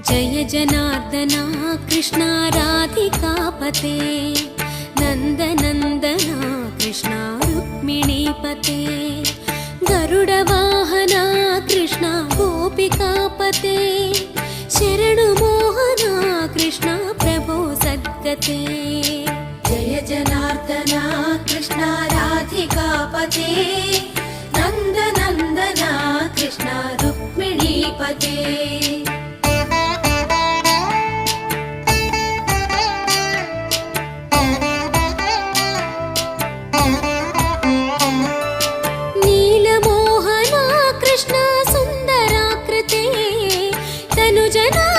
जय जनार्दना कृष्णा राधिकापते नन्दनन्दना कृष्णा रुक्मिणीपते गरुडवाहना कृष्णा गोपिकापते शरणुमोहना कृष्णा प्रभो सद्गते जय जनार्दना कृष्णा राधिकापते नन्दनन्दना कृष्णा रुक्मिणीपते नीलमोहना कृष्णा सुन्दराकृते तनुजना